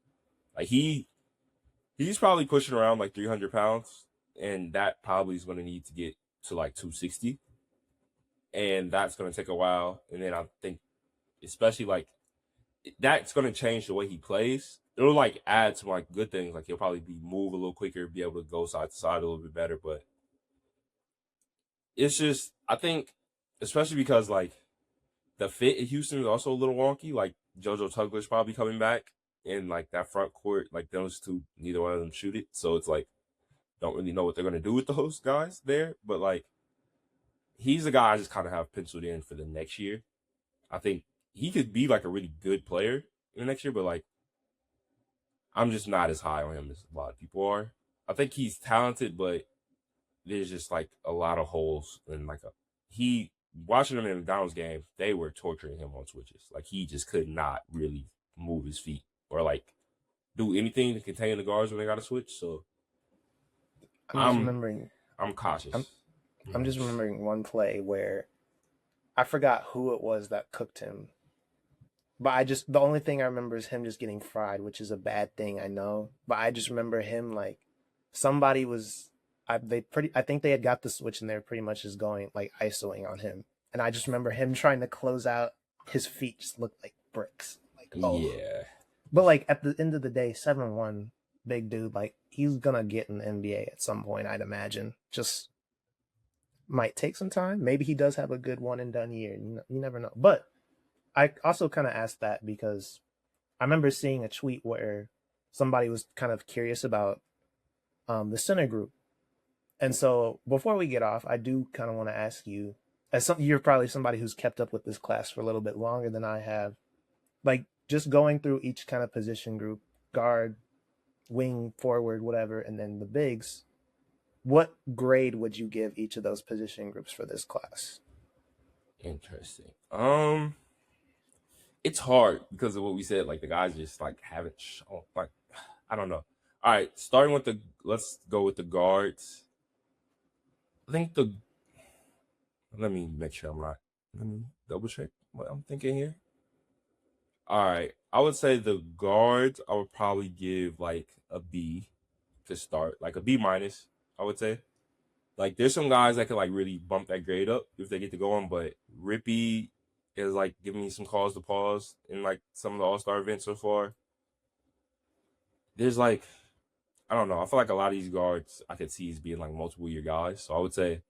Like he's probably pushing around like 300 pounds, and that probably is going to need to get to like 260, and that's going to take a while. And then I think, especially like that's going to change the way he plays. It'll like add some like good things. Like he'll probably move a little quicker, be able to go side to side a little bit better. But it's just, I think, especially because like the fit in Houston is also a little wonky. Like JoJo Tugler's probably coming back, and like that front court, like those two, neither one of them shoot it. So it's like, don't really know what they're gonna do with those guys there. But like, he's a guy I just kind of have penciled in for the next year. I think he could be like a really good player in the next year, but like, I'm just not as high on him as a lot of people are. I think he's talented, but there's just like a lot of holes, and like watching him in McDonald's games, they were torturing him on switches. Like he just could not really move his feet or like do anything to contain the guards when they got to switch. So I'm cautious. I'm just remembering one play where I forgot who it was that cooked him. But the only thing I remember is him just getting fried, which is a bad thing, I know. But I just remember him like somebody was I think they had got the switch and they were pretty much just going like isoing on him. And I just remember him trying to close out, his feet just looked like bricks. Like, oh yeah. But like at the end of the day, 7'1", big dude, like he's gonna get in the NBA at some point, I'd imagine. Just might take some time. Maybe he does have a good one and done year. You never know. But I also kind of asked that because I remember seeing a tweet where somebody was kind of curious about the center group. And so before we get off, I do kind of want to ask you, you're probably somebody who's kept up with this class for a little bit longer than I have, like just going through each kind of position group, guard, wing, forward, whatever, and then the bigs, what grade would you give each of those position groups for this class? Interesting. It's hard because of what we said. Like the guys just like haven't shown. Like I don't know. All right, starting with let's go with the guards. I think let me make sure let me double check what I'm thinking here. All right, I would say the guards, I would probably give like a B to start, like a B minus, I would say. Like there's some guys that could like really bump that grade up if they get to go on, but Rippy is like giving me some cause to pause in like some of the All-Star events so far. There's like, I don't know. I feel like a lot of these guards I could see as being like multiple year guys. So I would say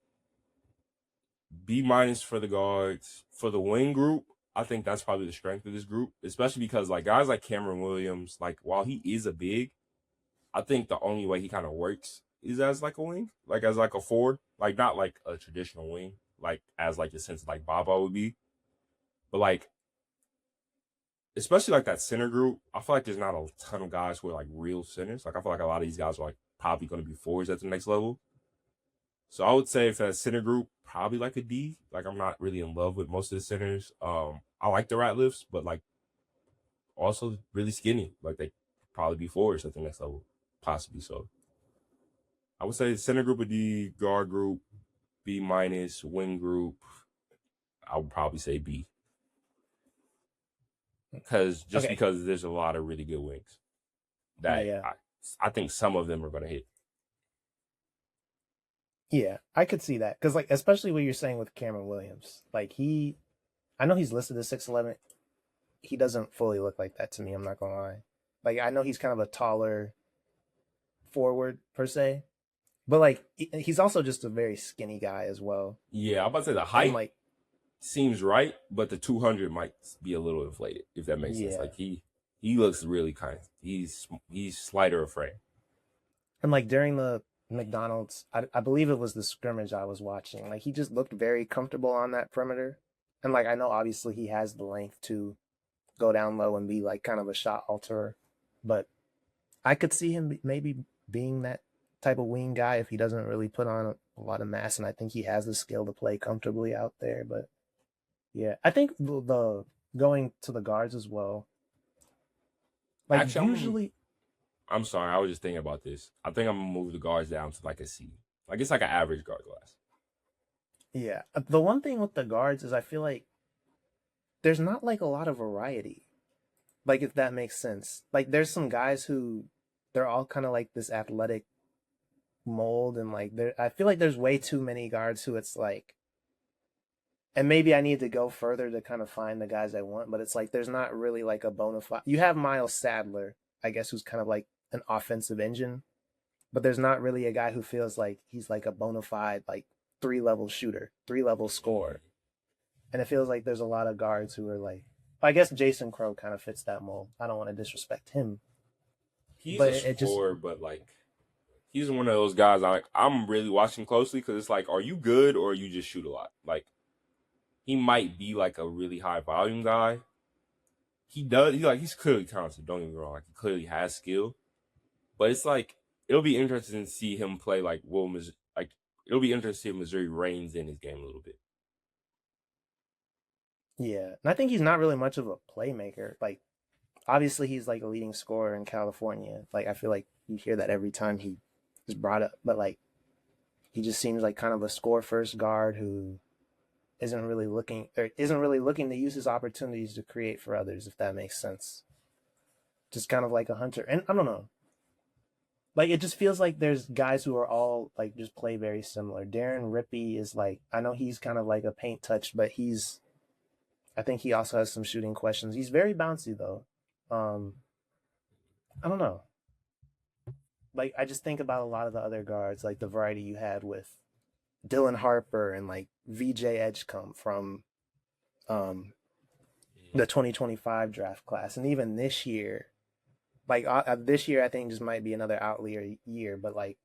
B minus for the guards. For the wing group, I think that's probably the strength of this group, especially because like guys like Cameron Williams, like while he is a big, I think the only way he kind of works is as like a wing, like as like a four, like not like a traditional wing, like as like the sense like Baba would be. But like, especially like that center group, I feel like there's not a ton of guys who are like real centers. Like I feel like a lot of these guys are like probably going to be fours at the next level. So I would say for that center group, probably like a D. Like I'm not really in love with most of the centers. I like the Ratlifts, but like also really skinny. Like they probably be fours at the next level, possibly. So I would say center group a D, guard group B minus, wing group I would probably say B. Because there's a lot of really good wings that I think some of them are going to hit. Yeah, I could see that because like especially what you're saying with Cameron Williams, like I know he's listed as 6'11". He doesn't fully look like that to me. I'm not gonna lie. Like I know he's kind of a taller forward per se, but like he's also just a very skinny guy as well. Yeah, I'm about to say the height seems right, but the 200 might be a little inflated, if that makes sense. Like he looks really he's slighter of frame. And like during the McDonald's, I believe it was the scrimmage I was watching, like he just looked very comfortable on that perimeter. And like I know obviously he has the length to go down low and be like kind of a shot alterer, but I could see him maybe being that type of wing guy if he doesn't really put on a lot of mass, and I think he has the skill to play comfortably out there. But yeah, I think the going to the guards as well. Like actually, usually, I'm sorry, I was just thinking about this. I think I'm gonna move the guards down to like a C. Like it's like an average guard class. Yeah, the one thing with the guards is I feel like there's not like a lot of variety. Like if that makes sense. Like there's some guys who they're all kind of like this athletic mold, and like there I feel like there's way too many guards who it's like, and maybe I need to go further to kind of find the guys I want, but it's like there's not really like a bona fide. You have Miles Sadler, I guess, who's kind of like an offensive engine, but there's not really a guy who feels like he's like a bona fide like 3 level shooter, 3 level scorer. And it feels like there's a lot of guards who are like, I guess Jason Crow kind of fits that mold. I don't want to disrespect him, He's but a it just, scorer, but like he's one of those guys I'm really watching closely because it's like, are you good or you just shoot a lot? Like he might be like a really high volume guy. He's clearly talented. Don't get me wrong. Like he clearly has skill, but it's like it'll be interesting to see him play like like it'll be interesting to see if Missouri reins in his game a little bit. yeah. And I think he's not really much of a playmaker. Like, obviously, he's like a leading scorer in California. Like, I feel like you hear that every time he is brought up, but like, he just seems like kind of a score first guard who isn't really looking to use his opportunities to create for others, if that makes sense. Just kind of like a hunter. And I don't know. Like it just feels like there's guys who are all like just play very similar. Darren Rippey is like, I know he's kind of like a paint touch, but I think he also has some shooting questions. He's very bouncy though. Um I don't know. Like I just think about a lot of the other guards, like the variety you had with Dylan Harper and like VJ Edgecombe from um the 2025 draft class, and even this year, like this year I think just might be another outlier year, but like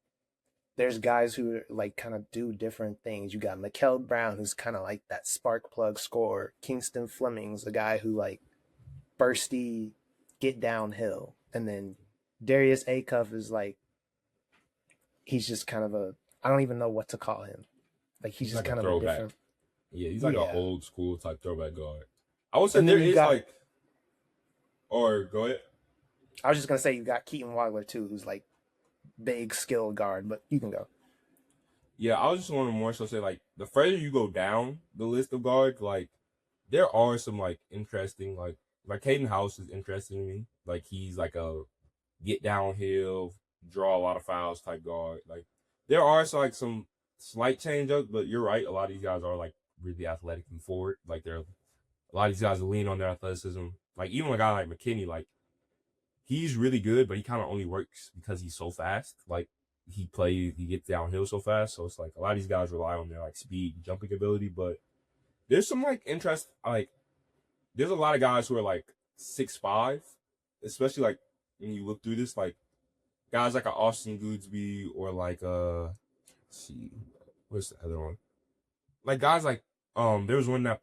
there's guys who like kind of do different things. You got Mikel Brown, who's kind of like that spark plug scorer. Kingston Fleming's a guy who like bursty, get downhill, and then Darius Acuff is like, he's just kind of a, I don't even know what to call him. Like he's He's just like a kind of a throwback. different. Yeah, he's like an Yeah, old school type throwback guard. I would say and there then you is got. like, or go ahead. I was just gonna say you got Keaton Wagler too, who's like big skill guard, but you can go. Yeah, I was just want to more so say like the further you go down the list of guards, like there are some like interesting like Caden House is interesting to me. Like he's like a get downhill, draw a lot of fouls type guard. Like there are some slight change ups, but you're right. A lot of these guys are like really athletic and forward. Like they're a lot of these guys lean on their athleticism. Like even a guy like McKinney, like he's really good, but he kind of only works because he's so fast. Like he gets downhill so fast. So it's like a lot of these guys rely on their like speed, jumping ability. But there's some like interest. Like there's a lot of guys who are like 6'5", especially like when you look through this, like guys like a Austin Goodsby or like let's see, what's the other one? Like guys like there was one that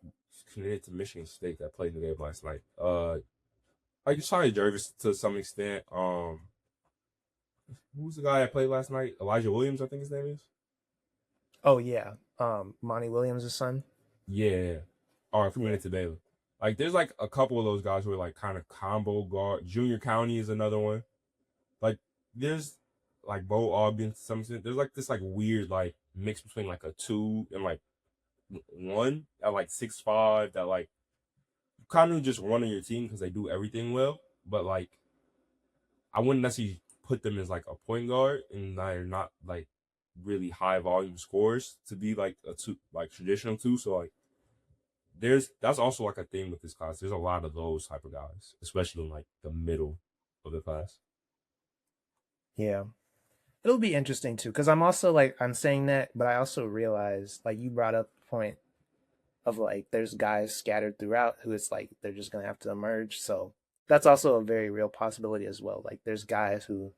committed to Michigan State that played in the game last night. Like Shai Jervis to some extent. Who's the guy that played last night? Elijah Williams, I think his name is. Oh yeah, Monty Williams' son. Yeah. Or if we Yeah, went to Baylor. Like there's like a couple of those guys who are like kind of combo guard. Junior County is another one. Like there's like Bo Ogden to some extent. There's like this like weird like mix between like a 2 and like 1 at like 6'5" that like you kind of just run on your team because they do everything well. But like I wouldn't necessarily put them as like a point guard, and they're not like really high volume scores to be like a 2, like traditional 2. So like that's also like a thing with this class. There's a lot of those type of guys, especially in like the middle of the class. yeah. It'll be interesting too, because I'm also like I'm saying that, but I also realize like you brought up the point of like there's guys scattered throughout who it's like they're just gonna have to emerge. So that's also a very real possibility as well. Like there's guys who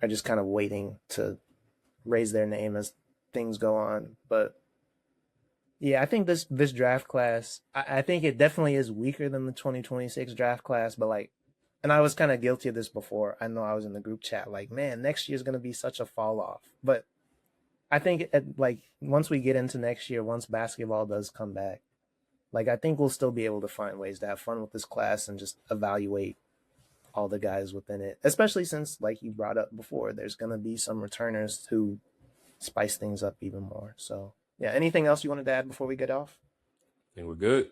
are just kind of waiting to raise their name as things go on. But yeah, I think this draft class, I think it definitely is weaker than the 2026 draft class. But like, and I was kind of guilty of this before. I know I was in the group chat like, man, next year's gonna be such a fall off. But I think like once we get into next year, once basketball does come back, like I think we'll still be able to find ways to have fun with this class and just evaluate all the guys within it. Especially since, like you brought up before, there's gonna be some returners who spice things up even more. So yeah, anything else you wanted to add before we get off? I think we're good.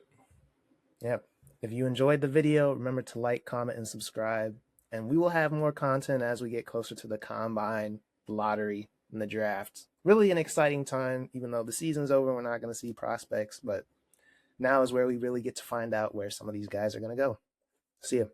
Yep. If you enjoyed the video, remember to like, comment, and subscribe. And we will have more content as we get closer to the combine, the lottery, and the draft. Really an exciting time, even though the season's over, we're not going to see prospects, but now is where we really get to find out where some of these guys are going to go. See ya.